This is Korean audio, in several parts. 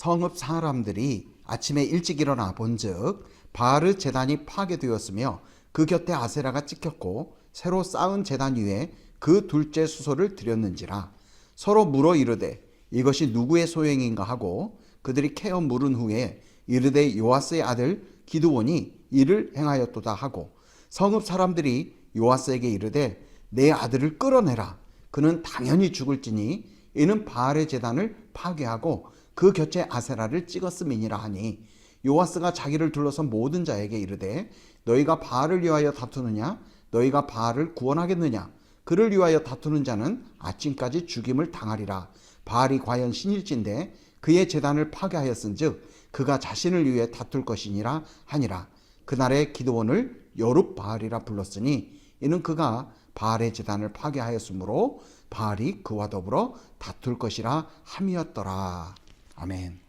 성읍 사람들이 아침에 일찍 일어나 본즉 바알 제단이 파괴되었으며 그 곁에 아세라가 찍혔고 새로 쌓은 제단 위에 그 둘째 수소를 드렸는지라. 서로 물어 이르되 이것이 누구의 소행인가 하고 그들이 캐어 물은 후에 이르되 요아스의 아들 기드온이 이를 행하였도다 하고 성읍 사람들이 요아스에게 이르되 내 아들을 끌어내라. 그는 당연히 죽을지니 이는 바알의 제단을 파괴하고 그 곁에 아세라를 찍었음이니라 하니 요아스가 자기를 둘러선 모든 자에게 이르되 너희가 바알을 위하여 다투느냐? 너희가 바알을 구원하겠느냐? 그를 위하여 다투는 자는 아침까지 죽임을 당하리라. 바알이 과연 신일진데 그의 제단을 파괴하였은즉 그가 자신을 위해 다툴 것이니라 하니라. 그날에 기드온을 여룹바알이라 불렀으니 이는 그가 바알의 제단을 파괴하였으므로 바알이 그와 더불어 다툴 것이라 함이었더라. 아멘.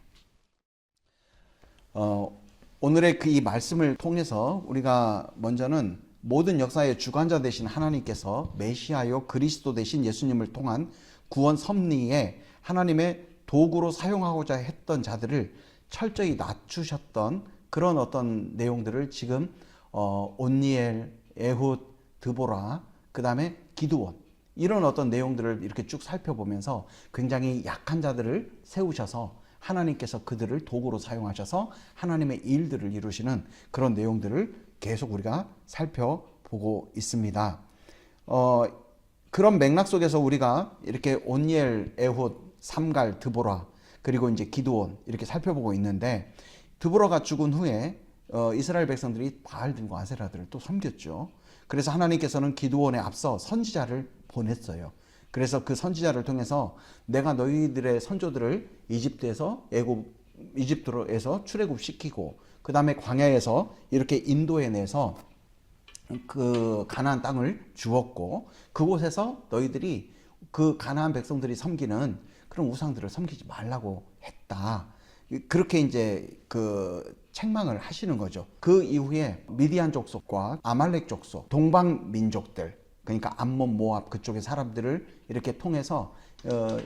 오늘의 이 말씀을 통해서 우리가 먼저는 모든 역사의 주관자 되신 하나님께서 메시아요 그리스도 되신 예수님을 통한 구원 섭리에 하나님의 도구로 사용하고자 했던 자들을 철저히 낮추셨던 그런 어떤 내용들을 지금 온니엘, 에훗, 드보라, 그 다음에 기드온, 이런 어떤 내용들을 이렇게 쭉 살펴보면서 굉장히 약한 자들을 세우셔서 하나님께서 그들을 도구로 사용하셔서 하나님의 일들을 이루시는 그런 내용들을 계속 우리가 살펴보고 있습니다. 그런 맥락 속에서 우리가 이렇게 온니엘, 에훗, 삼갈, 드보라, 그리고 이제 기드온 이렇게 살펴보고 있는데, 드보라가 죽은 후에 이스라엘 백성들이 바알들과 아세라들을 또 섬겼죠. 그래서 하나님께서는 기드온에 앞서 선지자를 보냈어요. 그래서 그 선지자를 통해서 내가 너희들의 선조들을 이집트로에서 출애굽시키고 그 다음에 광야에서 이렇게 인도해내서 그 가나안 땅을 주었고 그곳에서 너희들이 그 가나안 백성들이 섬기는 그런 우상들을 섬기지 말라고 했다. 그렇게 이제 그 책망을 하시는 거죠. 그 이후에 미디안 족속과 아말렉 족속, 동방 민족들, 그러니까 암몬, 모압 그쪽의 사람들을 이렇게 통해서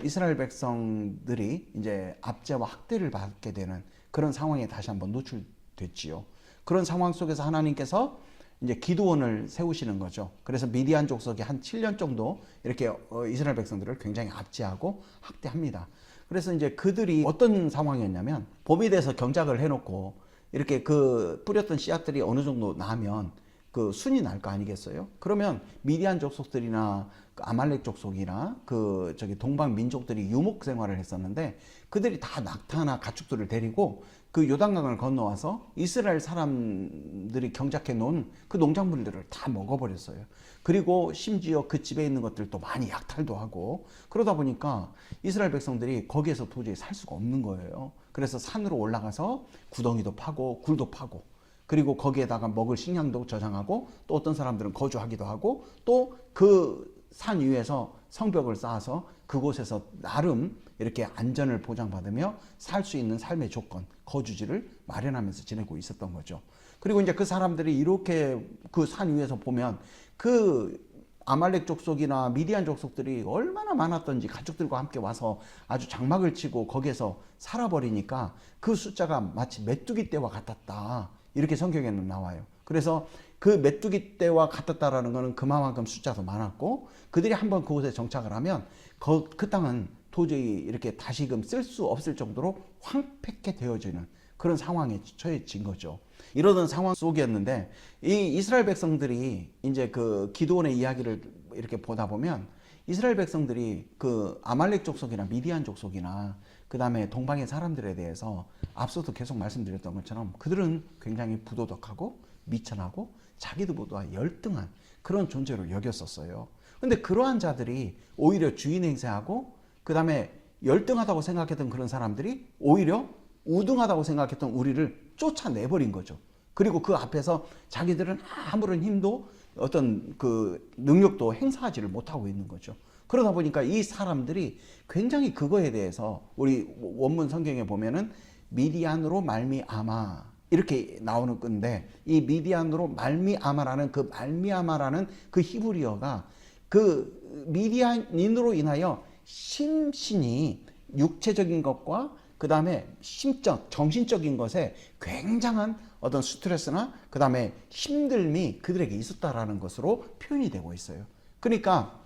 이스라엘 백성들이 이제 압제와 학대를 받게 되는 그런 상황에 다시 한번 노출됐지요. 그런 상황 속에서 하나님께서 이제 기드온을 세우시는 거죠. 그래서 미디안 족속이 한 7년 정도 이렇게 이스라엘 백성들을 굉장히 압제하고 학대합니다. 그래서 이제 그들이 어떤 상황이었냐면, 봄이 돼서 경작을 해놓고 이렇게 그 뿌렸던 씨앗들이 어느 정도 나면 그 순이 날 거 아니겠어요? 그러면 미디안 족속들이나 아말렉 족속이나 그 저기 동방 민족들이 유목 생활을 했었는데, 그들이 다 낙타나 가축들을 데리고 그 요단강을 건너와서 이스라엘 사람들이 경작해 놓은 그 농작물들을 다 먹어버렸어요. 그리고 심지어 그 집에 있는 것들도 많이 약탈도 하고, 그러다 보니까 이스라엘 백성들이 거기에서 도저히 살 수가 없는 거예요. 그래서 산으로 올라가서 구덩이도 파고 굴도 파고, 그리고 거기에다가 먹을 식량도 저장하고, 또 어떤 사람들은 거주하기도 하고, 또 그 산 위에서 성벽을 쌓아서 그곳에서 나름 이렇게 안전을 보장받으며 살 수 있는 삶의 조건, 거주지를 마련하면서 지내고 있었던 거죠. 그리고 이제 그 사람들이 이렇게 그 산 위에서 보면 그 아말렉 족속이나 미디안 족속들이 얼마나 많았던지 가족들과 함께 와서 아주 장막을 치고 거기에서 살아버리니까 그 숫자가 마치 메뚜기 떼와 같았다, 이렇게 성경에는 나와요. 그래서 그 메뚜기 떼와 같았다라는 것은 그만큼 숫자도 많았고, 그들이 한번 그곳에 정착을 하면 그 땅은 도저히 이렇게 다시금 쓸 수 없을 정도로 황폐케 되어지는 그런 상황에 처해진 거죠. 이러던 상황 속이었는데, 이 이스라엘 백성들이 이제 그 기드온의 이야기를 이렇게 보다 보면, 이스라엘 백성들이 그 아말렉 족속이나 미디안 족속이나 그 다음에 동방의 사람들에 대해서 앞서도 계속 말씀드렸던 것처럼 그들은 굉장히 부도덕하고 미천하고 자기들보다 열등한 그런 존재로 여겼었어요. 근데 그러한 자들이 오히려 주인 행세하고, 그 다음에 열등하다고 생각했던 그런 사람들이 오히려 우등하다고 생각했던 우리를 쫓아내버린 거죠. 그리고 그 앞에서 자기들은 아무런 힘도 어떤 그 능력도 행사하지를 못하고 있는 거죠. 그러다 보니까 이 사람들이 굉장히 그거에 대해서, 우리 원문 성경에 보면은 미디안으로 말미암아 이렇게 나오는 건데, 이 미디안으로 말미암아라는 그 말미암아라는 그 히브리어가 그 미디안인으로 인하여 심신이 육체적인 것과 그 다음에 심적, 정신적인 것에 굉장한 어떤 스트레스나 그 다음에 힘듦이 그들에게 있었다라는 것으로 표현이 되고 있어요. 그러니까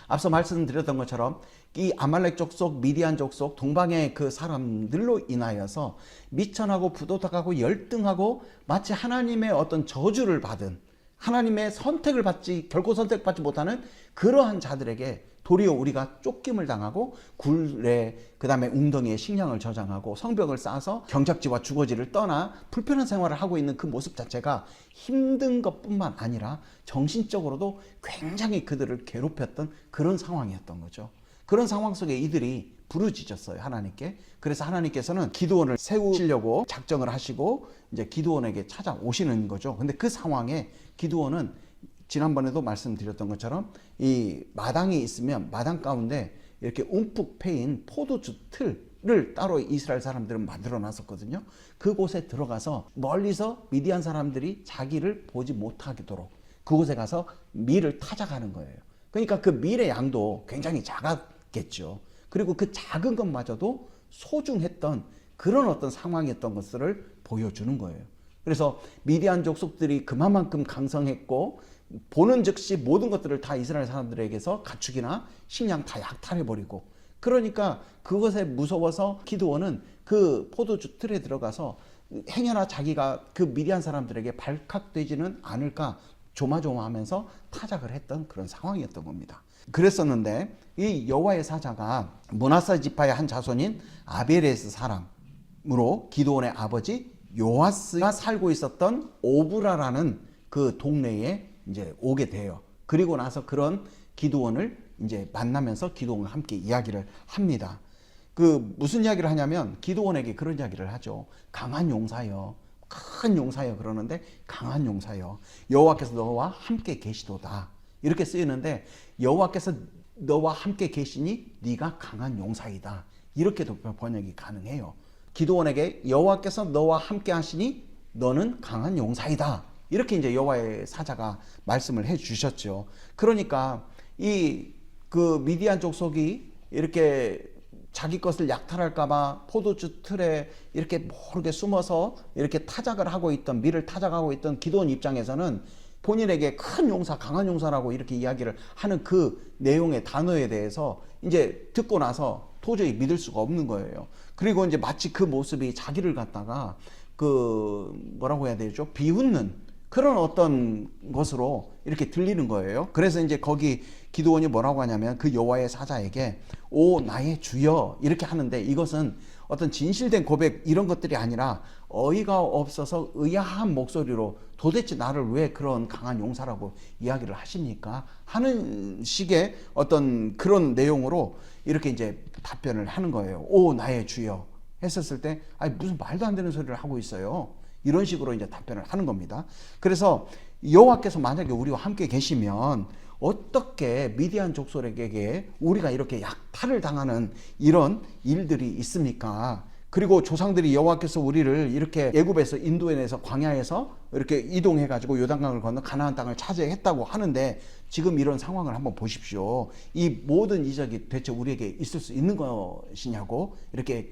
앞서 말씀드렸던 것처럼 이 아말렉 족속, 미디안 족속, 동방의 그 사람들로 인하여서 미천하고 부도덕하고 열등하고 마치 하나님의 어떤 저주를 받은, 하나님의 선택을 받지, 결코 선택받지 못하는 그러한 자들에게 도리어 우리가 쫓김을 당하고 굴에 그 다음에 웅덩이에 식량을 저장하고 성벽을 쌓아서 경작지와 주거지를 떠나 불편한 생활을 하고 있는 그 모습 자체가 힘든 것뿐만 아니라 정신적으로도 굉장히 그들을 괴롭혔던 그런 상황이었던 거죠. 그런 상황 속에 이들이 부르짖었어요, 하나님께. 그래서 하나님께서는 기드온을 세우시려고 작정을 하시고 이제 기드온에게 찾아오시는 거죠. 근데 그 상황에 기드온은 지난번에도 말씀드렸던 것처럼 이 마당이 있으면 마당 가운데 이렇게 움푹 패인 포도주 틀을 따로 이스라엘 사람들은 만들어 놨었거든요. 그곳에 들어가서 멀리서 미디안 사람들이 자기를 보지 못하도록 그곳에 가서 밀을 타작하는 거예요. 그러니까 그 밀의 양도 굉장히 작았겠죠. 그리고 그 작은 것마저도 소중했던 그런 어떤 상황이었던 것을 보여주는 거예요. 그래서 미디안 족속들이 그만큼 강성했고 보는 즉시 모든 것들을 다 이스라엘 사람들에게서 가축이나 식량 다 약탈해버리고, 그러니까 그것에 무서워서 기드온은 그 포도주 틀에 들어가서 행여나 자기가 그 미디안 사람들에게 발칵되지는 않을까 조마조마하면서 타작을 했던 그런 상황이었던 겁니다. 그랬었는데 이 여호와의 사자가 므낫세 지파의 한 자손인 아벨에스 사람으로 기드온의 아버지 요아스가 살고 있었던 오브라라는 그 동네에 이제 오게 돼요. 그리고 나서 그런 기드온을 이제 만나면서 기드온과 함께 이야기를 합니다. 그 무슨 이야기를 하냐면 기드온에게 그런 이야기를 하죠. 강한 용사여, 큰 용사여 그러는데 강한 용사여, 여호와께서 너와 함께 계시도다 이렇게 쓰이는데 여호와께서 너와 함께 계시니 네가 강한 용사이다 이렇게도 번역이 가능해요. 기드온에게 여호와께서 너와 함께 하시니 너는 강한 용사이다 이렇게 이제 여호와의 사자가 말씀을 해 주셨죠. 그러니까 이 그 미디안 족속이 이렇게 자기 것을 약탈할까봐 포도주 틀에 이렇게 모르게 숨어서 이렇게 타작을 하고 있던, 밀을 타작하고 있던 기드온 입장에서는 본인에게 큰 용사, 강한 용사라고 이렇게 이야기를 하는 그 내용의 단어에 대해서 이제 듣고 나서 도저히 믿을 수가 없는 거예요. 그리고 이제 마치 그 모습이 자기를 갖다가 그 뭐라고 해야 되죠? 비웃는 그런 어떤 것으로 이렇게 들리는 거예요. 그래서 이제 거기 기드온이 뭐라고 하냐면 그 여호와의 사자에게 오 나의 주여 이렇게 하는데, 이것은 어떤 진실된 고백 이런 것들이 아니라 어이가 없어서 의아한 목소리로 도대체 나를 왜 그런 강한 용사라고 이야기를 하십니까? 하는 식의 어떤 그런 내용으로 이렇게 이제 답변을 하는 거예요. 오 나의 주여 했었을 때 아니 무슨 말도 안 되는 소리를 하고 있어요. 이런 식으로 이제 답변을 하는 겁니다. 그래서 여호와께서 만약에 우리와 함께 계시면 어떻게 미디안 족속에게 우리가 이렇게 약탈을 당하는 이런 일들이 있습니까? 그리고 조상들이 여호와께서 우리를 이렇게 애굽에서 인도에서 광야에서 이렇게 이동해 가지고 요단강을 건너 가나안 땅을 차지했다고 하는데 지금 이런 상황을 한번 보십시오. 이 모든 이적이 대체 우리에게 있을 수 있는 것이냐고 이렇게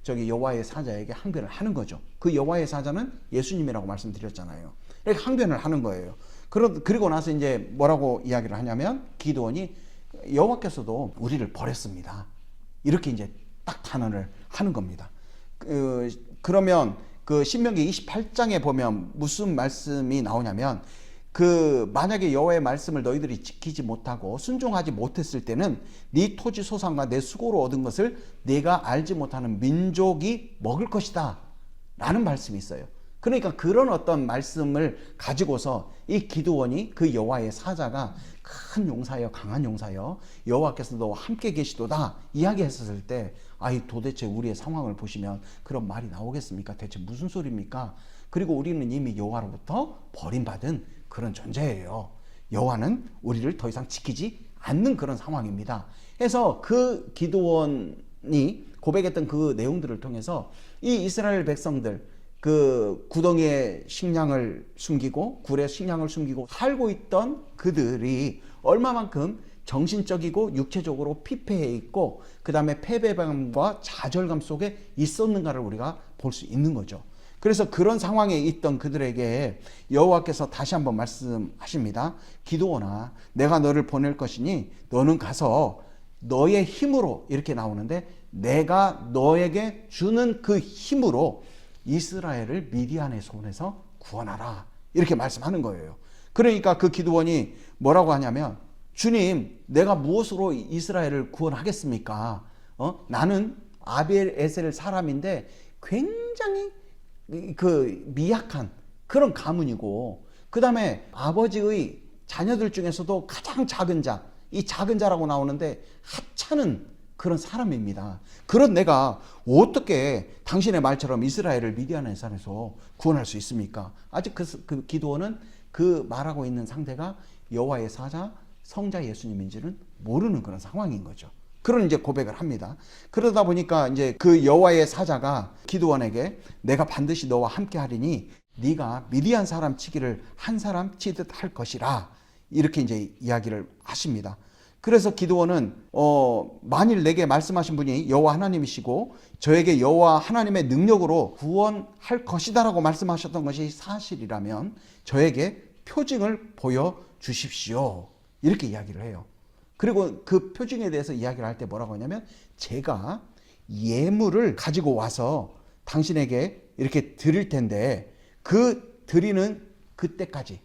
여호와의 사자에게 항변을 하는 거죠. 그 여호와의 사자는 예수님이라고 말씀드렸잖아요. 이렇게 항변을 하는 거예요. 그리고 나서 이제 뭐라고 이야기를 하냐면 기드온이 여호와께서도 우리를 버렸습니다. 이렇게 이제 딱 단언을 하는 겁니다. 그러면 그 신명기 28장에 보면 무슨 말씀이 나오냐면 만약에 여호와의 말씀을 너희들이 지키지 못하고 순종하지 못했을 때는 네 토지 소산과 내 수고로 얻은 것을 네가 알지 못하는 민족이 먹을 것이다 라는 말씀이 있어요. 그러니까 그런 어떤 말씀을 가지고서 이 기드온이 그 여호와의 사자가 큰 용사여 강한 용사여 여호와께서 너와 함께 계시도다 이야기했었을 때 아이 도대체 우리의 상황을 보시면 그런 말이 나오겠습니까? 대체 무슨 소리입니까? 그리고 우리는 이미 여호와로부터 버림받은 그런 존재예요. 여호와는 우리를 더 이상 지키지 않는 그런 상황입니다. 해서 그 기드온이 고백했던 그 내용들을 통해서 이 이스라엘 백성들 그 구덩이에 식량을 숨기고 굴에 식량을 숨기고 살고 있던 그들이 얼마만큼 정신적이고 육체적으로 피폐해 있고 그 다음에 패배감과 좌절감 속에 있었는가를 우리가 볼 수 있는 거죠. 그래서 그런 상황에 있던 그들에게 여호와께서 다시 한번 말씀하십니다. 기드온아, 내가 너를 보낼 것이니 너는 가서 너의 힘으로, 이렇게 나오는데, 내가 너에게 주는 그 힘으로 이스라엘을 미디안의 손에서 구원하라, 이렇게 말씀하는 거예요. 그러니까 그 기드온이 뭐라고 하냐면, 주님, 내가 무엇으로 이스라엘을 구원하겠습니까? 나는 아벨 에셀 사람인데 굉장히 그 미약한 그런 가문이고, 그 다음에 아버지의 자녀들 중에서도 가장 작은 자, 이 작은 자라고 나오는데 하찮은 그런 사람입니다. 그런 내가 어떻게 당신의 말처럼 이스라엘을 미디안의 손에서 구원할 수 있습니까? 아직 그 기드온은 그 말하고 있는 상대가 여호와의 사자 성자 예수님인지는 모르는 그런 상황인 거죠. 그런 이제 고백을 합니다. 그러다 보니까 이제 그 여호와의 사자가 기드온에게 내가 반드시 너와 함께 하리니 네가 미디안 사람 치기를 한 사람 치듯 할 것이라, 이렇게 이제 이야기를 하십니다. 그래서 기드온은 만일 내게 말씀하신 분이 여호와 하나님이시고 저에게 여호와 하나님의 능력으로 구원할 것이다라고 말씀하셨던 것이 사실이라면 저에게 표징을 보여주십시오, 이렇게 이야기를 해요. 그리고 그 표징에 대해서 이야기를 할 때 뭐라고 하냐면, 제가 예물을 가지고 와서 당신에게 이렇게 드릴 텐데 그 드리는 그때까지,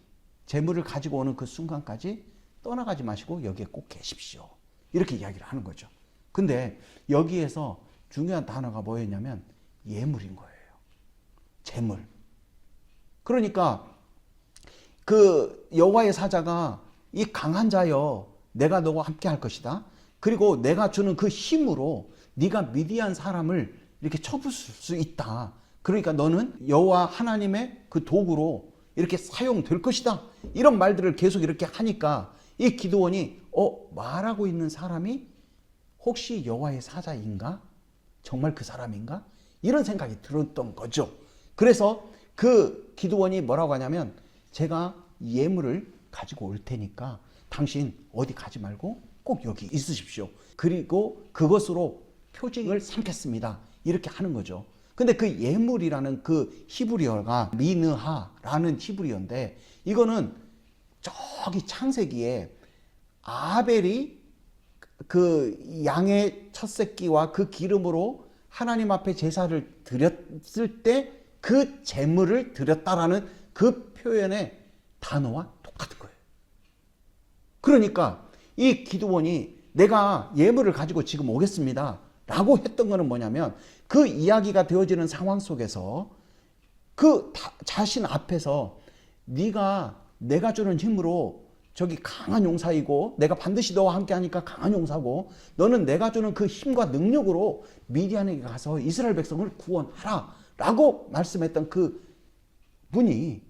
재물을 가지고 오는 그 순간까지 떠나가지 마시고 여기에 꼭 계십시오, 이렇게 이야기를 하는 거죠. 근데 여기에서 중요한 단어가 뭐였냐면 예물인 거예요. 재물. 그러니까 그 여호와의 사자가 이 강한 자여, 내가 너와 함께 할 것이다, 그리고 내가 주는 그 힘으로 네가 미디안 사람을 이렇게 쳐부술 수 있다, 그러니까 너는 여호와 하나님의 그 도구로 이렇게 사용될 것이다, 이런 말들을 계속 이렇게 하니까 이 기드온이 말하고 있는 사람이 혹시 여호와의 사자인가? 정말 그 사람인가? 이런 생각이 들었던 거죠. 그래서 그 기드온이 뭐라고 하냐면, 제가 예물을 가지고 올 테니까 당신 어디 가지 말고 꼭 여기 있으십시오, 그리고 그것으로 표징을 삼겠습니다, 이렇게 하는 거죠. 근데 그 예물이라는 그 히브리어가 미느하라는 히브리어인데, 이거는 저기 창세기에 아벨이 그 양의 첫 새끼와 그 기름으로 하나님 앞에 제사를 드렸을 때 그 제물을 드렸다라는 그 표현의 단어와 똑같은 거예요. 그러니까 이 기드온이 내가 예물을 가지고 지금 오겠습니다 라고 했던 거는 뭐냐면, 그 이야기가 되어지는 상황 속에서 그 자신 앞에서 네가 내가 주는 힘으로 저기 강한 용사이고 내가 반드시 너와 함께 하니까 강한 용사고, 너는 내가 주는 그 힘과 능력으로 미디안에게 가서 이스라엘 백성을 구원하라 라고 말씀했던 그 분이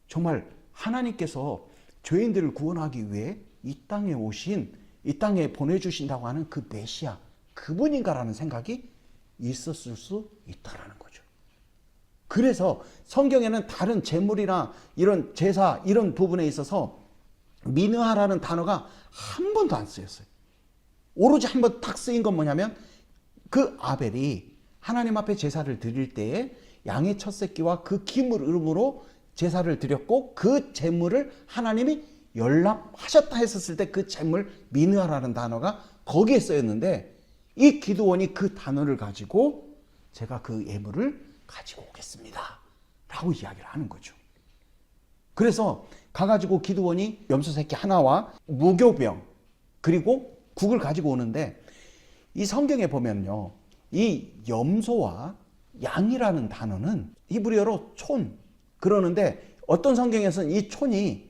정말 하나님께서 죄인들을 구원하기 위해 이 땅에 오신, 이 땅에 보내주신다고 하는 그 메시아, 그분인가라는 생각이 있었을 수 있다라는 거죠. 그래서 성경에는 다른 제물이나 이런 제사, 이런 부분에 있어서 미느하라는 단어가 한 번도 안 쓰였어요. 오로지 한 번 딱 쓰인 건 뭐냐면, 그 아벨이 하나님 앞에 제사를 드릴 때에 양의 첫 새끼와 그 기름으로 제사를 드렸고 그 제물을 하나님이 열납하셨다 했었을 때 그 제물 미느하라는 단어가 거기에 쓰였는데, 이 기드온이 그 단어를 가지고 제가 그 예물을 가지고 오겠습니다 라고 이야기를 하는 거죠. 그래서 가가지고 기드온이 염소 새끼 하나와 무교병 그리고 국을 가지고 오는데, 이 성경에 보면요, 이 염소와 양이라는 단어는 히브리어로 촌, 그러는데 어떤 성경에서는 이 촌이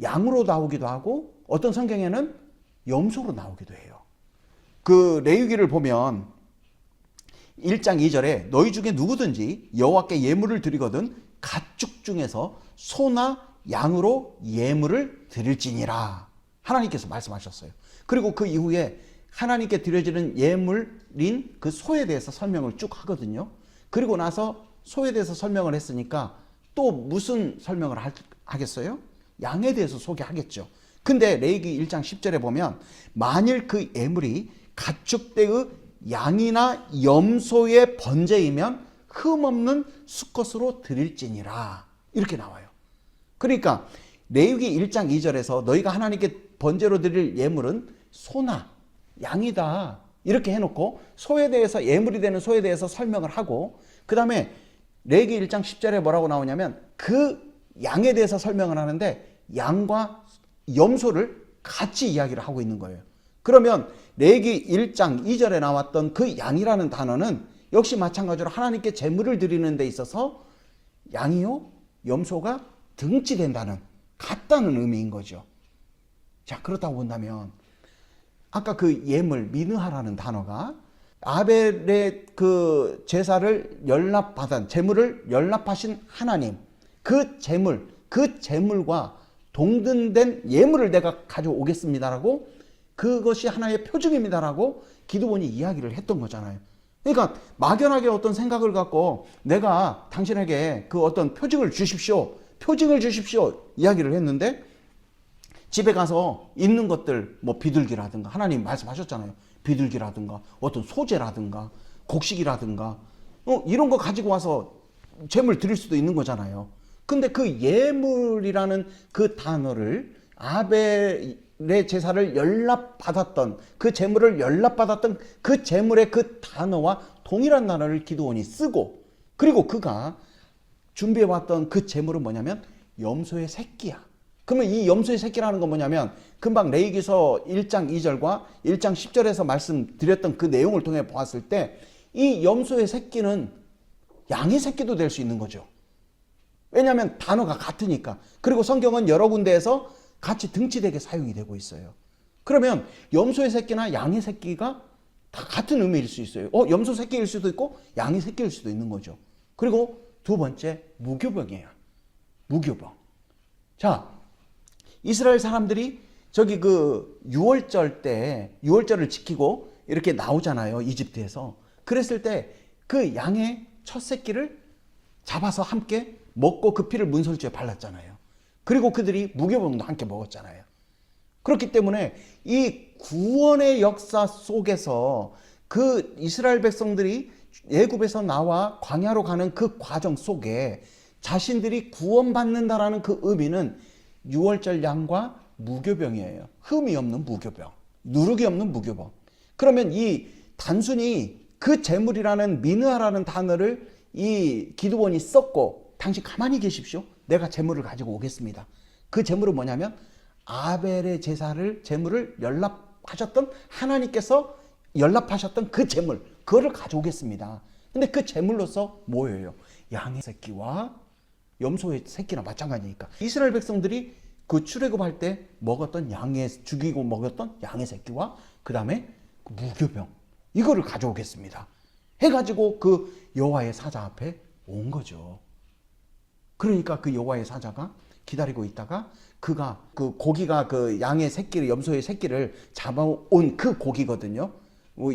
양으로 나오기도 하고 어떤 성경에는 염소로 나오기도 해요. 그 레위기를 보면 1장 2절에 너희 중에 누구든지 여호와께 예물을 드리거든 가축 중에서 소나 양으로 예물을 드릴지니라, 하나님께서 말씀하셨어요. 그리고 그 이후에 하나님께 드려지는 예물인 그 소에 대해서 설명을 쭉 하거든요. 그리고 나서 소에 대해서 설명을 했으니까 또 무슨 설명을 하겠어요? 양에 대해서 소개하겠죠. 근데 레위기 1장 10절에 보면 만일 그 예물이 가축대의 양이나 염소의 번제이면 흠없는 수컷으로 드릴지니라 이렇게 나와요. 그러니까 레위기 1장 2절에서 너희가 하나님께 번제로 드릴 예물은 소나 양이다 이렇게 해놓고 소에 대해서 예물이 되는 소에 대해서 설명을 하고 그 다음에 레위기 1장 10절에 뭐라고 나오냐면 그 양에 대해서 설명을 하는데 양과 염소를 같이 이야기를 하고 있는 거예요. 그러면 레위기 1장 2절에 나왔던 그 양이라는 단어는 역시 마찬가지로 하나님께 제물을 드리는 데 있어서 양이요 염소가 등치된다는 같다는 의미인 거죠. 자, 그렇다고 본다면 아까 그 예물 미느하라는 단어가 아벨의 그 제사를 연납받은 제물을 연납하신 하나님 그 제물 그 제물과 동등된 예물을 내가 가져오겠습니다라고 그것이 하나의 표징입니다라고 기드온이 이야기를 했던 거잖아요. 그러니까 막연하게 어떤 생각을 갖고 내가 당신에게 그 어떤 표징을 주십시오 이야기를 했는데 집에 가서 있는 것들 뭐 비둘기라든가 하나님 말씀하셨잖아요. 비둘기라든가 어떤 소재라든가 곡식이라든가 이런 거 가지고 와서 제물 드릴 수도 있는 거잖아요. 근데 그 예물이라는 그 단어를 아벨의 제사를 연납받았던 그 제물을 연납받았던 그 제물의 그 단어와 동일한 단어를 기드온이 쓰고 그리고 그가 준비해왔던 그 제물은 뭐냐면 염소의 새끼야. 그러면 이 염소의 새끼라는 건 뭐냐면 금방 레위기서 1장 2절과 1장 10절에서 말씀드렸던 그 내용을 통해 보았을 때 이 염소의 새끼는 양의 새끼도 될 수 있는 거죠. 왜냐하면 단어가 같으니까. 그리고 성경은 여러 군데에서 같이 등치되게 사용이 되고 있어요. 그러면 염소의 새끼나 양의 새끼가 다 같은 의미일 수 있어요. 염소 새끼일 수도 있고 양의 새끼일 수도 있는 거죠. 그리고 두 번째 무교병이에요. 무교병. 자, 이스라엘 사람들이 저기 그 6월절 때 6월절을 지키고 이렇게 나오잖아요. 이집트에서. 그랬을 때 그 양의 첫 새끼를 잡아서 함께 먹고 그 피를 문설주에 발랐잖아요. 그리고 그들이 무교병도 함께 먹었잖아요. 그렇기 때문에 이 구원의 역사 속에서 그 이스라엘 백성들이 애굽에서 나와 광야로 가는 그 과정 속에 자신들이 구원받는다라는 그 의미는 6월절 양과 무교병이에요. 흠이 없는 무교병, 누룩이 없는 무교병. 그러면 이 단순히 그 제물이라는 미느하라는 단어를 이 기드온이 썼고 당신 가만히 계십시오. 내가 제물을 가지고 오겠습니다. 그 제물은 뭐냐면 아벨의 제물을 연납하셨던 하나님께서 연납하셨던 그 제물 그거를 가져오겠습니다. 근데 그 제물로서 뭐예요? 양의 새끼와 염소의 새끼나 마찬가지니까 이스라엘 백성들이 그 출애굽할 때 먹었던 죽이고 먹었던 양의 새끼와 그 다음에 그 무교병 이거를 가져오겠습니다. 해가지고 그 여호와의 사자 앞에 온 거죠. 그러니까 그 여호와의 사자가 기다리고 있다가 그가 그 고기가 그 양의 새끼를 염소의 새끼를 잡아온 그 고기거든요.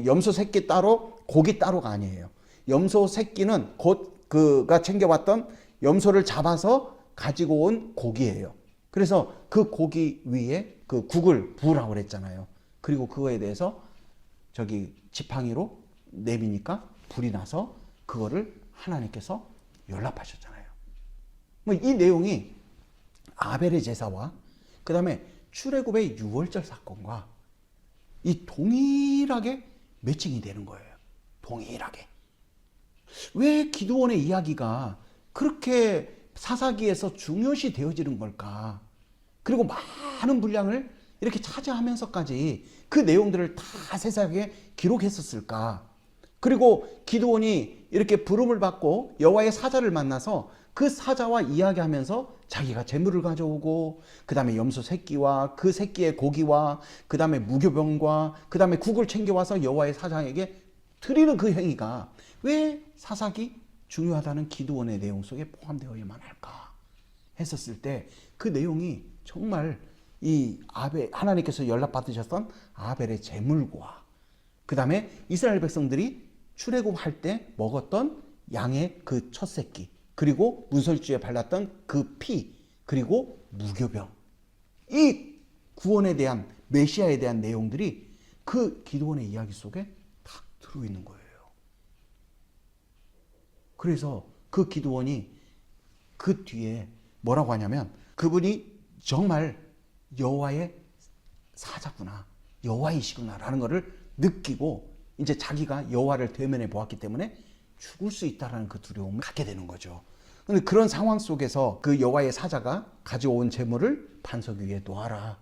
염소 새끼 따로 고기 따로가 아니에요. 염소 새끼는 곧 그가 챙겨왔던 염소를 잡아서 가지고 온 고기예요. 그래서 그 고기 위에 그 국을 부으라고 그랬잖아요. 그리고 그거에 대해서 저기 지팡이로 내미니까 불이 나서 그거를 하나님께서 연락하셨잖아요. 뭐 이 내용이 아벨의 제사와 그 다음에 출애굽의 6월절 사건과 이 동일하게 매칭이 되는 거예요. 동일하게. 왜 기드온의 이야기가 그렇게 사사기에서 중요시 되어지는 걸까? 그리고 많은 분량을 이렇게 차지하면서까지 그 내용들을 다 세세하게 기록했었을까? 그리고 기드온이 이렇게 부름을 받고 여호와의 사자를 만나서 그 사자와 이야기하면서 자기가 재물을 가져오고 그 다음에 염소 새끼와 그 새끼의 고기와 그 다음에 무교병과 그 다음에 국을 챙겨와서 여호와의 사자에게 드리는 그 행위가 왜 사사기 중요하다는 기드온의 내용 속에 포함되어야만 할까 했었을 때 그 내용이 정말 이 하나님께서 연락받으셨던 아벨의 제물과 그 다음에 이스라엘 백성들이 출애굽할 때 먹었던 양의 그 첫 새끼 그리고 문설주에 발랐던 그 피 그리고 무교병 이 구원에 대한 메시아에 대한 내용들이 그 기드온의 이야기 속에 다 들어있는 거예요. 그래서 그 기드온이 그 뒤에 뭐라고 하냐면 그분이 정말 여호와의 사자구나, 여호와이시구나 라는 것을 느끼고 이제 자기가 여호와를 대면해 보았기 때문에 죽을 수 있다라는 그 두려움을 갖게 되는 거죠. 그런데 그런 상황 속에서 그 여호와의 사자가 가져온 재물을 반석 위에 놓아라.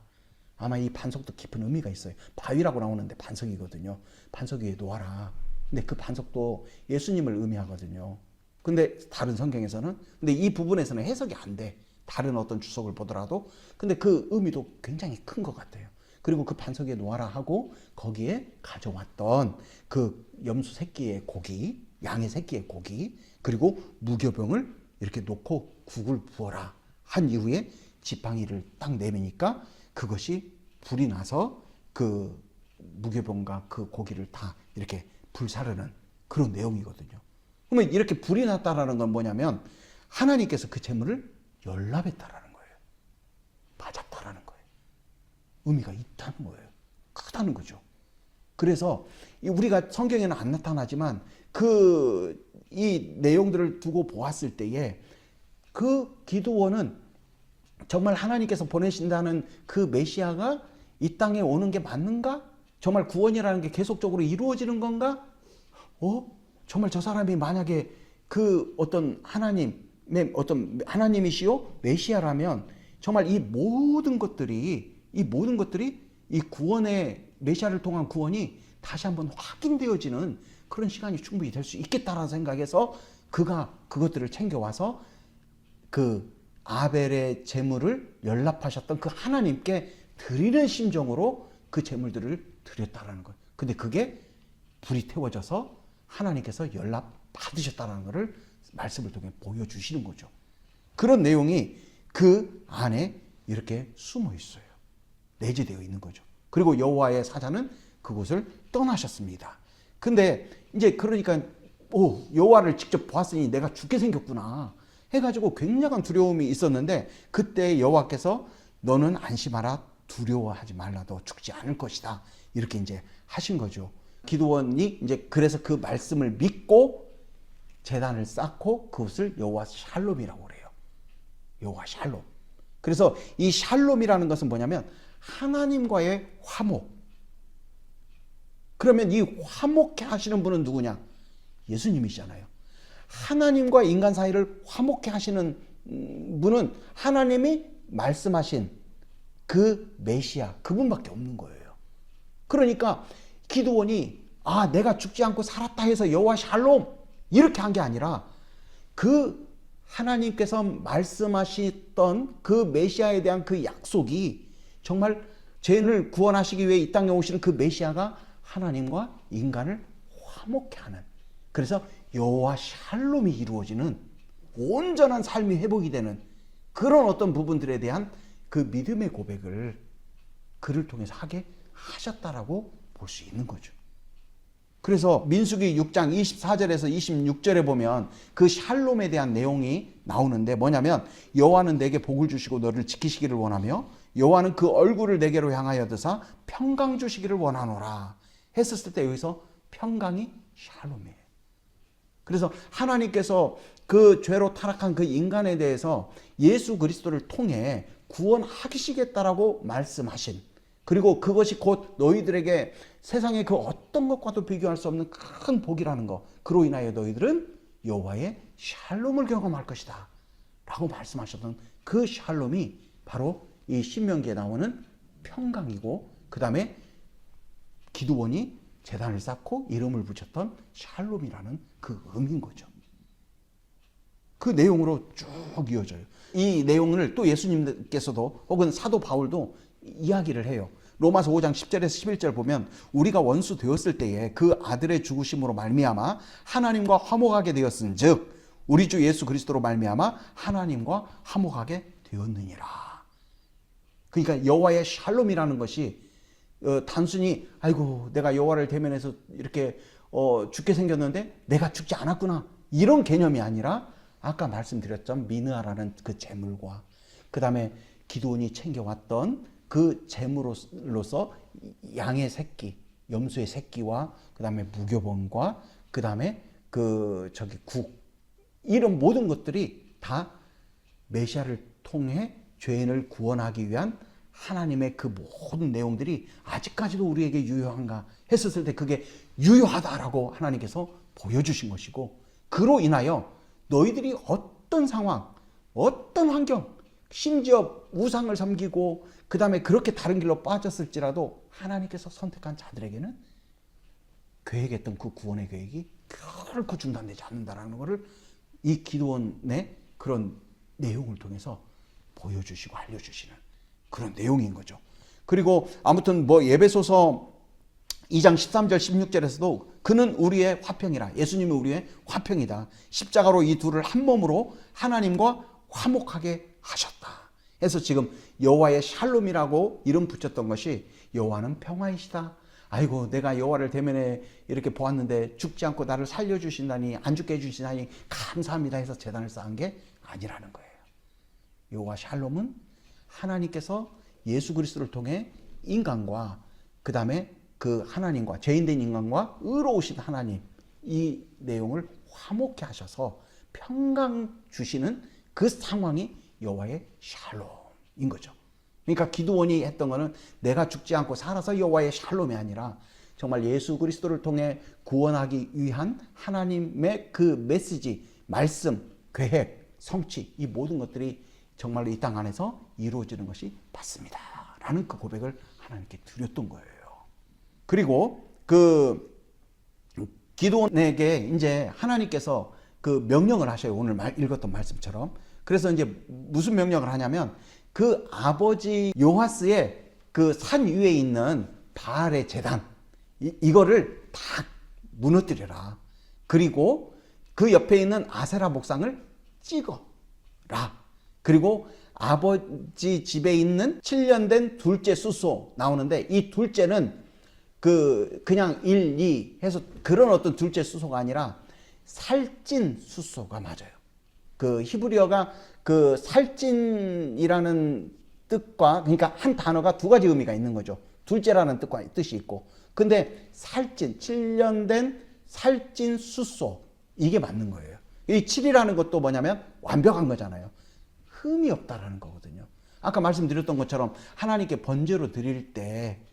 아마 이 반석도 깊은 의미가 있어요. 바위라고 나오는데 반석이거든요. 반석 위에 놓아라. 근데 그 반석도 예수님을 의미하거든요. 근데 다른 성경에서는, 근데 이 부분에서는 해석이 안 돼. 다른 어떤 주석을 보더라도. 근데 그 의미도 굉장히 큰 것 같아요. 그리고 그 반석 위에 놓아라 하고 거기에 가져왔던 그 염소 새끼의 고기, 양의 새끼의 고기, 그리고 무교병을 이렇게 놓고 국을 부어라 한 이후에 지팡이를 딱 내미니까 그것이 불이 나서 그 무교병과 그 고기를 다 이렇게 불사르는 그런 내용이거든요. 그러면 이렇게 불이 났다라는 건 뭐냐면 하나님께서 그 재물을 연락했다라는 거예요. 맞았다라는 거예요. 의미가 있다는 거예요. 크다는 거죠. 그래서 우리가 성경에는 안 나타나지만 이 내용들을 두고 보았을 때에 그 기드온은 정말 하나님께서 보내신다는 그 메시아가 이 땅에 오는 게 맞는가? 정말 구원이라는 게 계속적으로 이루어지는 건가? 정말 저 사람이 만약에 그 어떤 하나님이시요 메시아라면 정말 이 모든 것들이 이 구원의 메시아를 통한 구원이 다시 한번 확인되어지는 그런 시간이 충분히 될 수 있겠다라는 생각에서 그가 그것들을 챙겨와서 그 아벨의 제물을 연락하셨던 그 하나님께 드리는 심정으로 그 제물들을 드렸다라는 거예요. 근데 그게 불이 태워져서 하나님께서 연락 받으셨다는 것을 말씀을 통해 보여주시는 거죠. 그런 내용이 그 안에 이렇게 숨어 있어요. 내재되어 있는 거죠. 그리고 여호와의 사자는 그곳을 떠나셨습니다. 근데 이제 그러니까 여호와를 직접 보았으니 내가 죽게 생겼구나 해가지고 굉장한 두려움이 있었는데 그때 여호와께서 너는 안심하라, 두려워하지 말라, 너 죽지 않을 것이다 이렇게 이제 하신 거죠. 기드온이 이제 그래서 그 말씀을 믿고 제단을 쌓고 그것을 여호와 샬롬이라고 그래요. 여호와 샬롬. 그래서 이 샬롬이라는 것은 뭐냐면 하나님과의 화목. 그러면 이 화목해 하시는 분은 누구냐? 예수님이시잖아요. 하나님과 인간 사이를 화목해 하시는 분은 하나님이 말씀하신 그 메시아, 그분밖에 없는 거예요. 그러니까 기드온이 내가 죽지 않고 살았다 해서 여호와 샬롬 이렇게 한 게 아니라 그 하나님께서 말씀하셨던 그 메시아에 대한 그 약속이 정말 죄인을 구원하시기 위해 이 땅에 오시는 그 메시아가 하나님과 인간을 화목해 하는, 그래서 여호와 샬롬이 이루어지는 온전한 삶이 회복이 되는 그런 어떤 부분들에 대한 그 믿음의 고백을 그를 통해서 하게 하셨다라고 볼 수 있는 거죠. 그래서 민수기 6장 24절에서 26절에 보면 그 샬롬에 대한 내용이 나오는데 뭐냐면 여호와는 내게 복을 주시고 너를 지키시기를 원하며 여호와는 그 얼굴을 내게로 향하여 드사 평강 주시기를 원하노라 했었을 때 여기서 평강이 샬롬이에요. 그래서 하나님께서 그 죄로 타락한 그 인간에 대해서 예수 그리스도를 통해 구원하시겠다라고 말씀하신, 그리고 그것이 곧 너희들에게 세상의 그 어떤 것과도 비교할 수 없는 큰 복이라는 것, 그로 인하여 너희들은 여호와의 샬롬을 경험할 것이다 라고 말씀하셨던 그 샬롬이 바로 이 신명기에 나오는 평강이고, 그 다음에 기드온이 제단을 쌓고 이름을 붙였던 샬롬이라는 그 의미인 거죠. 그 내용으로 쭉 이어져요. 이 내용을 또 예수님께서도 혹은 사도 바울도 이야기를 해요. 로마서 5장 10절에서 11절 보면 우리가 원수 되었을 때에 그 아들의 죽으심으로 말미암아 하나님과 화목하게 되었은즉 우리 주 예수 그리스도로 말미암아 하나님과 화목하게 되었느니라. 그러니까 여호와의 샬롬이라는 것이 단순히 아이고 내가 여호와를 대면해서 이렇게 죽게 생겼는데 내가 죽지 않았구나 이런 개념이 아니라 아까 말씀드렸던 미느아라는 그 재물과 그 다음에 기드온이 챙겨왔던 그 제물로서 양의 새끼, 염소의 새끼와 그 다음에 무교본과 그 다음에 국, 이런 모든 것들이 다 메시아를 통해 죄인을 구원하기 위한 하나님의 그 모든 내용들이 아직까지도 우리에게 유효한가 했었을 때 그게 유효하다라고 하나님께서 보여주신 것이고, 그로 인하여 너희들이 어떤 상황, 어떤 환경, 심지어 우상을 섬기고 그 다음에 그렇게 다른 길로 빠졌을지라도 하나님께서 선택한 자들에게는 계획했던 그 구원의 계획이 결코 중단되지 않는다라는 것을 이 기도원의 그런 내용을 통해서 보여주시고 알려주시는 그런 내용인 거죠. 그리고 아무튼 예배소서 2장 13절 16절에서도 그는 우리의 화평이라, 예수님은 우리의 화평이다. 십자가로 이 둘을 한 몸으로 하나님과 화목하게 하셨다. 해서 지금 여호와의 샬롬이라고 이름 붙였던 것이 여호와는 평화이시다. 아이고, 내가 여호와를 대면에 이렇게 보았는데 죽지 않고 나를 살려주신다니, 안 죽게 해주시다니 감사합니다 해서 제단을 쌓은 게 아니라는 거예요. 여호와 샬롬은 하나님께서 예수 그리스도를 통해 인간과 그 다음에 그 하나님과, 죄인된 인간과 의로우신 하나님, 이 내용을 화목케 하셔서 평강 주시는 그 상황이 여호와의 샬롬인 거죠. 그러니까 기드온이 했던 거는 내가 죽지 않고 살아서 여호와의 샬롬이 아니라 정말 예수 그리스도를 통해 구원하기 위한 하나님의 그 메시지, 말씀, 계획, 성취, 이 모든 것들이 정말로 이 땅 안에서 이루어지는 것이 맞습니다 라는 그 고백을 하나님께 드렸던 거예요. 그리고 그 기드온에게 이제 하나님께서 그 명령을 하셔요. 오늘 읽었던 말씀처럼. 그래서 이제 무슨 명령을 하냐면 그 아버지 요하스의 그 산 위에 있는 바알의 제단, 이거를 다 무너뜨려라. 그리고 그 옆에 있는 아세라 목상을 찍어라. 그리고 아버지 집에 있는 7년 된 둘째 숫소 나오는데, 이 둘째는 그냥 1, 2 해서 그런 어떤 둘째 숫소가 아니라 살찐 숫소가 맞아요. 그 히브리어가 그 살찐이라는 뜻과, 그러니까 한 단어가 두 가지 의미가 있는 거죠. 둘째라는 뜻이 있고, 근데 살찐, 7년 된 살찐 숫소, 이게 맞는 거예요. 이 7이라는 것도 뭐냐면 완벽한 거잖아요. 흠이 없다라는 거거든요. 아까 말씀드렸던 것처럼 하나님께 번제로 드릴 때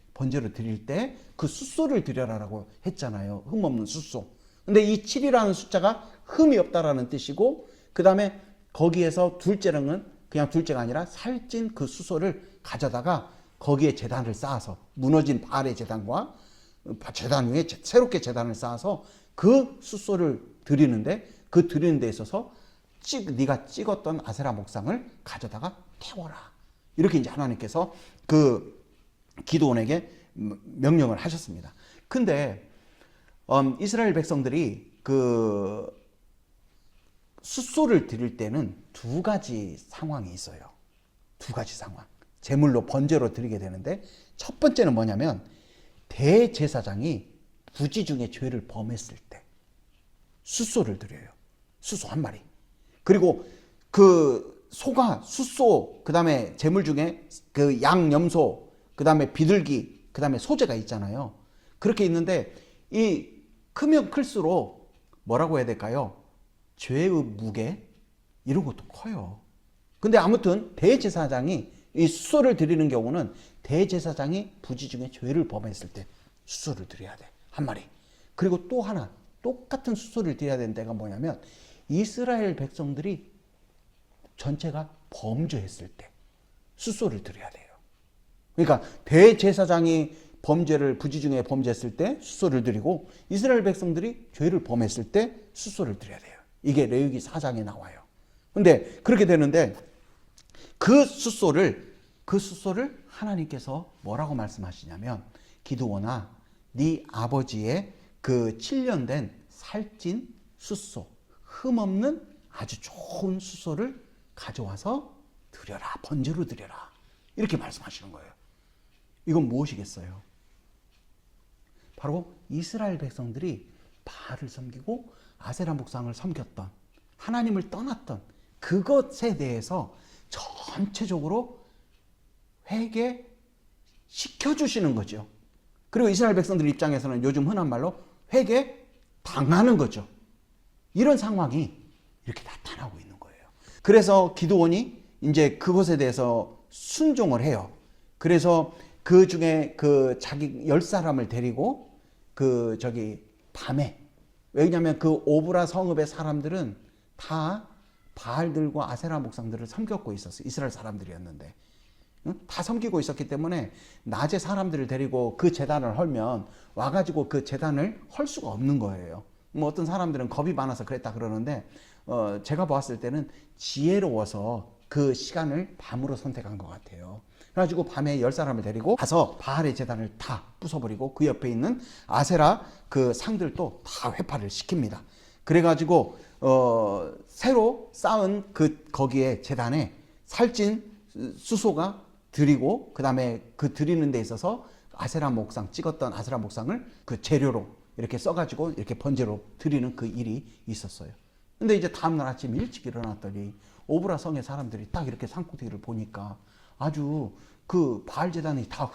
그 숫소를 드려라라고 했잖아요. 흠 없는 숫소. 근데 이 7이라는 숫자가 흠이 없다라는 뜻이고, 그 다음에 거기에서 둘째는 그냥 둘째가 아니라 살찐 그 숫소를 가져다가 거기에 제단을 쌓아서, 무너진 바알의 제단과 제단 위에 새롭게 제단을 쌓아서 그 숫소를 드리는데, 그 드리는 데 있어서 네가 찍었던 아세라 목상을 가져다가 태워라. 이렇게 이제 하나님께서 그 기드온에게 명령을 하셨습니다. 근데 이스라엘 백성들이 그 숫소를 드릴 때는 두 가지 상황이 있어요. 두 가지 상황. 제물로 번제로 드리게 되는데, 첫 번째는 뭐냐면 대제사장이 부지 중에 죄를 범했을 때 숫소를 드려요. 숫소 한 마리. 그리고 그 소가 숫소, 그 다음에 제물 중에 그 양, 염소, 그 다음에 비둘기, 그 다음에 소재가 있잖아요. 그렇게 있는데 이 크면 클수록 뭐라고 해야 될까요? 죄의 무게, 이런 것도 커요. 근데 아무튼 대제사장이 이 숫소를 드리는 경우는 대제사장이 부지 중에 죄를 범했을 때 숫소를 드려야 돼. 한 마리. 그리고 또 하나 똑같은 숫소를 드려야 되는 때가 뭐냐면 이스라엘 백성들이 전체가 범죄했을 때 숫소를 드려야 돼요. 그러니까 대제사장이 범죄를, 부지 중에 범죄했을 때 숫소를 드리고, 이스라엘 백성들이 죄를 범했을 때 숫소를 드려야 돼요. 이게 레위기 4장에 나와요. 근데 그렇게 되는데 그 숫소를 하나님께서 뭐라고 말씀하시냐면, 기드온아, 네 아버지의 그 7년 된 살찐 숫소, 흠없는 아주 좋은 숫소를 가져와서 드려라. 번제로 드려라. 이렇게 말씀하시는 거예요. 이건 무엇이겠어요? 바로 이스라엘 백성들이 바알을 섬기고 아세라 목상을 섬겼던, 하나님을 떠났던 그것에 대해서 전체적으로 회개, 시켜주시는 거죠. 그리고 이스라엘 백성들 입장에서는 요즘 흔한 말로 회개 당하는 거죠. 이런 상황이 이렇게 나타나고 있는 거예요. 그래서 기드온이 이제 그것에 대해서 순종을 해요. 그래서 그 중에 그 자기 10사람을 데리고 밤에, 왜냐하면 그 오브라 성읍의 사람들은 다 바알들과 아세라 목상들을 섬겼고 있었어요. 이스라엘 사람들이었는데 다 섬기고 있었기 때문에 낮에 사람들을 데리고 그 제단을 헐면 와가지고 그 제단을 헐 수가 없는 거예요. 뭐 어떤 사람들은 겁이 많아서 그랬다 그러는데 제가 보았을 때는 지혜로워서 그 시간을 밤으로 선택한 것 같아요. 그래가지고 밤에 10사람을 데리고 가서 바알의 제단을 다 부숴버리고 그 옆에 있는 아세라 그 상들도 다 회파를 시킵니다. 그래가지고 새로 쌓은 거기에 제단에 살찐 수소가 드리고 그 다음에 그 드리는 데 있어서 아세라 목상 찍었던 아세라 목상을 그 재료로 이렇게 써가지고 이렇게 번제로 드리는 그 일이 있었어요. 근데 이제 다음날 아침 일찍 일어났더니 오브라 성의 사람들이 딱 이렇게 산꼭대기를 보니까 아주 그 바알 제단이 다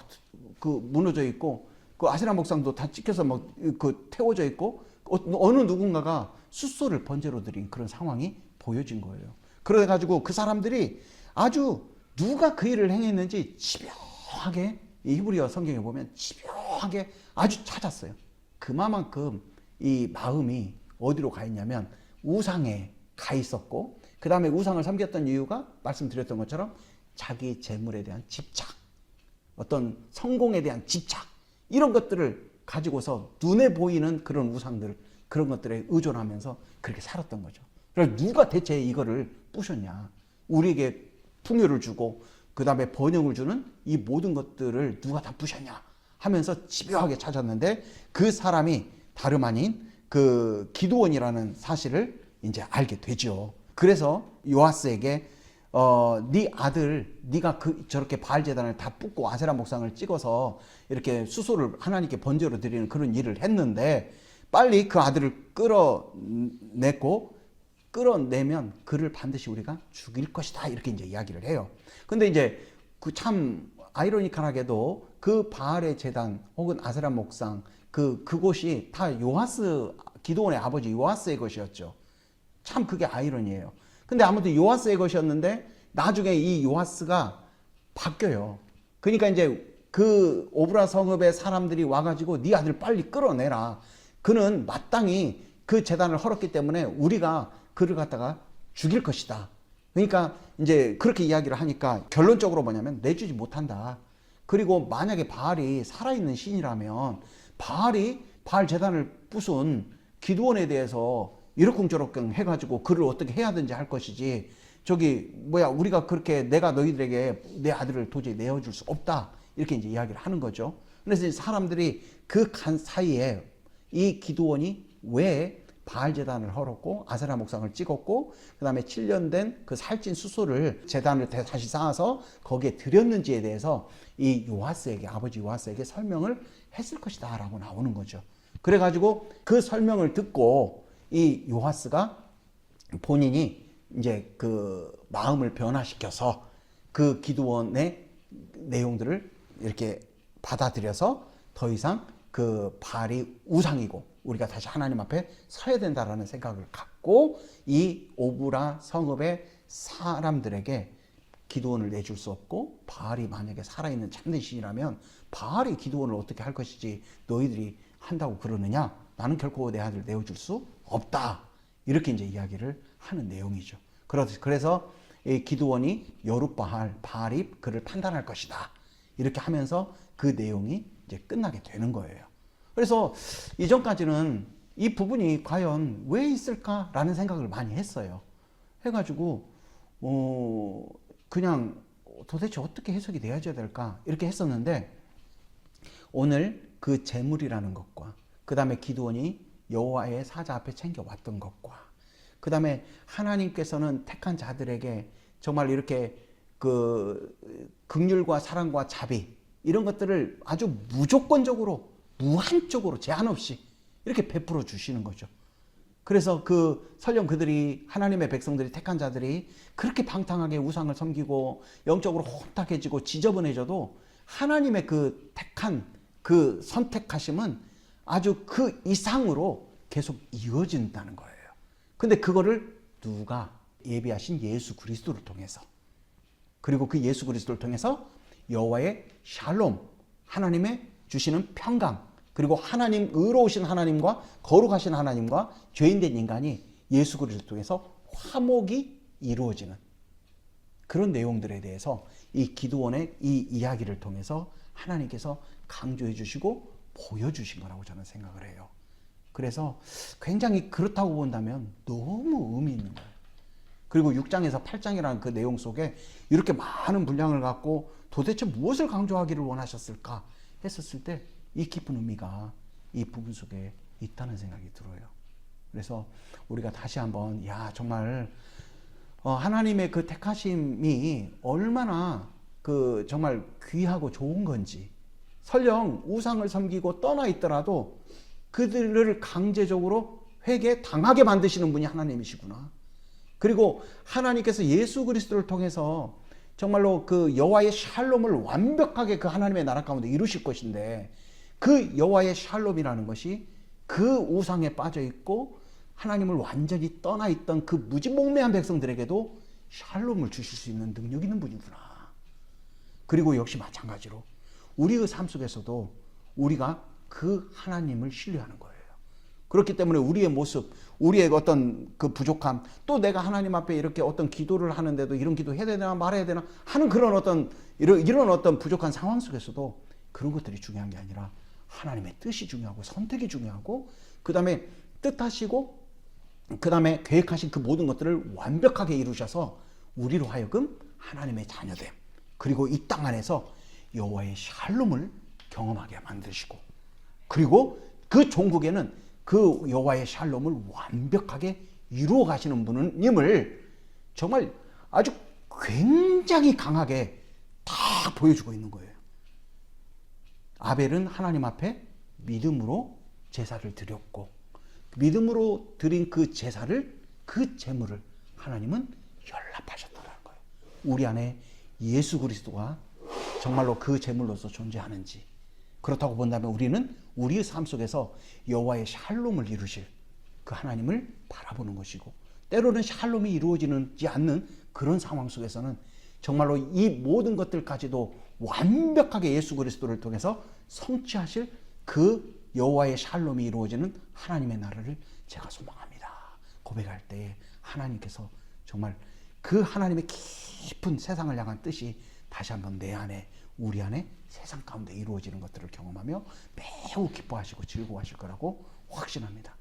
그 무너져 있고 그 아세라 목상도 다 찍혀서 막 그 태워져 있고 어느 누군가가 숫소를 번제로 드린 그런 상황이 보여진 거예요. 그래가지고 그 사람들이 아주 누가 그 일을 행했는지 집요하게 이 히브리어 성경에 보면 집요하게 아주 찾았어요. 그만큼 이 마음이 어디로 가 있냐면 우상에 가 있었고 그 다음에 우상을 섬겼던 이유가 말씀드렸던 것처럼 자기 재물에 대한 집착, 어떤 성공에 대한 집착 이런 것들을 가지고서 눈에 보이는 그런 우상들 그런 것들에 의존하면서 그렇게 살았던 거죠. 그래서 누가 대체 이거를 부셨냐. 우리에게 풍요를 주고 그 다음에 번영을 주는 이 모든 것들을 누가 다 부셨냐 하면서 집요하게 찾았는데 그 사람이 다름 아닌 그 기드온이라는 사실을 이제 알게 되죠. 그래서 요아스에게 네 아들 네가 저렇게 바알 제단을 다 붓고 아세라 목상을 찍어서 이렇게 수소를 하나님께 번제로 드리는 그런 일을 했는데 빨리 그 아들을 끌어내면 그를 반드시 우리가 죽일 것이다 이렇게 이제 이야기를 해요. 근데 이제 그 참 아이러니컬하게도 그 바알의 제단 혹은 아세라 목상 그곳이 다 기드온의 아버지 요아스의 것이었죠. 참 그게 아이러니예요. 근데 아무튼 요아스의 것이었는데 나중에 이 요아스가 바뀌어요. 그러니까 이제 그 오브라 성읍의 사람들이 와가지고 네 아들 빨리 끌어내라. 그는 마땅히 그 제단을 헐었기 때문에 우리가 그를 갖다가 죽일 것이다. 그러니까 이제 그렇게 이야기를 하니까 결론적으로 뭐냐면 내주지 못한다. 그리고 만약에 바알이 살아있는 신이라면 바알 제단을 부순 기드온에 대해서 이러쿵저러쿵 해가지고 그를 어떻게 해야든지 할 것이지 우리가 그렇게 내가 너희들에게 내 아들을 도저히 내어줄 수 없다 이렇게 이제 이야기를 하는 거죠. 그래서 이제 사람들이 그 간 사이에 이 기드온이 왜 바알 제단을 헐었고 아세라 목상을 찍었고 그 다음에 7년 된 그 살찐 수소를 제단을 다시 쌓아서 거기에 드렸는지에 대해서 이 아버지 요아스에게 설명을 했을 것이다 라고 나오는 거죠. 그래가지고 그 설명을 듣고 이 요아스가 본인이 이제 그 마음을 변화시켜서 그 기드온의 내용들을 이렇게 받아들여서 더 이상 그 바알이 우상이고 우리가 다시 하나님 앞에 서야 된다라는 생각을 갖고 이 오브라 성읍의 사람들에게 기드온을 내줄 수 없고 바알이 만약에 살아있는 참된 신이라면 바알이 기드온을 어떻게 할 것이지 너희들이 한다고 그러느냐? 나는 결코 내 아들 내어줄 수 없다. 이렇게 이제 이야기를 하는 내용이죠. 그래서 이 기드온이 바알이 그를 판단할 것이다. 이렇게 하면서 그 내용이 이제 끝나게 되는 거예요. 그래서 이전까지는 이 부분이 과연 왜 있을까라는 생각을 많이 했어요. 해가지고 그냥 도대체 어떻게 해석이 되어야 될까 이렇게 했었는데 오늘 그 재물이라는 것과 그 다음에 기드온이 여호와의 사자 앞에 챙겨왔던 것과 그 다음에 하나님께서는 택한 자들에게 정말 이렇게 그 긍휼과 사랑과 자비 이런 것들을 아주 무조건적으로 무한적으로 제한 없이 이렇게 베풀어 주시는 거죠. 그래서 설령 그들이 하나님의 백성들이 택한 자들이 그렇게 방탕하게 우상을 섬기고 영적으로 혼탁해지고 지저분해져도 하나님의 그 택한 그 선택하심은 아주 그 이상으로 계속 이어진다는 거예요. 근데 그거를 누가? 예비하신 예수 그리스도를 통해서, 그리고 그 예수 그리스도를 통해서 여호와의 샬롬, 하나님의 주시는 평강, 그리고 하나님, 의로우신 하나님과 거룩하신 하나님과 죄인된 인간이 예수 그리스도를 통해서 화목이 이루어지는 그런 내용들에 대해서 이 기드온의 이 이야기를 통해서 하나님께서 강조해 주시고 보여주신 거라고 저는 생각을 해요. 그래서 굉장히 그렇다고 본다면 너무 의미 있는 거예요. 그리고 6장에서 8장이라는 그 내용 속에 이렇게 많은 분량을 갖고 도대체 무엇을 강조하기를 원하셨을까 했었을 때 이 깊은 의미가 이 부분 속에 있다는 생각이 들어요. 그래서 우리가 다시 한번 정말 하나님의 그 택하심이 얼마나 그 정말 귀하고 좋은 건지, 설령 우상을 섬기고 떠나 있더라도 그들을 강제적으로 회개 당하게 만드시는 분이 하나님이시구나. 그리고 하나님께서 예수 그리스도를 통해서 정말로 그 여호와의 샬롬을 완벽하게 그 하나님의 나라 가운데 이루실 것인데, 그 여호와의 샬롬이라는 것이 그 우상에 빠져 있고 하나님을 완전히 떠나 있던 그 무지몽매한 백성들에게도 샬롬을 주실 수 있는 능력 있는 분이구나. 그리고 역시 마찬가지로 우리의 삶 속에서도 우리가 그 하나님을 신뢰하는 거예요. 그렇기 때문에 우리의 모습, 우리의 어떤 그 부족함, 또 내가 하나님 앞에 이렇게 어떤 기도를 하는데도 이런 기도 해야 되나 말아야 되나 하는 그런 어떤 이런 어떤 부족한 상황 속에서도 그런 것들이 중요한 게 아니라 하나님의 뜻이 중요하고 선택이 중요하고, 그 다음에 뜻하시고 그 다음에 계획하신 그 모든 것들을 완벽하게 이루셔서 우리로 하여금 하나님의 자녀됨, 그리고 이 땅 안에서 여호와의 샬롬을 경험하게 만드시고, 그리고 그 종국에는 그 여호와의 샬롬을 완벽하게 이루어 가시는 분임을 정말 아주 굉장히 강하게 다 보여주고 있는 거예요. 아벨은 하나님 앞에 믿음으로 제사를 드렸고, 믿음으로 드린 그 제사를, 그 제물을 하나님은 연락하셨다는 거예요. 우리 안에 예수 그리스도가 정말로 그 제물로서 존재하는지, 그렇다고 본다면 우리는 우리의 삶 속에서 여호와의 샬롬을 이루실 그 하나님을 바라보는 것이고, 때로는 샬롬이 이루어지지 않는 그런 상황 속에서는 정말로 이 모든 것들까지도 완벽하게 예수 그리스도를 통해서 성취하실 그 여호와의 샬롬이 이루어지는 하나님의 나라를 제가 소망합니다. 고백할 때에 하나님께서 정말 그 하나님의 깊은 세상을 향한 뜻이 다시 한번 내 안에, 우리 안에 세상 가운데 이루어지는 것들을 경험하며 매우 기뻐하시고 즐거워하실 거라고 확신합니다.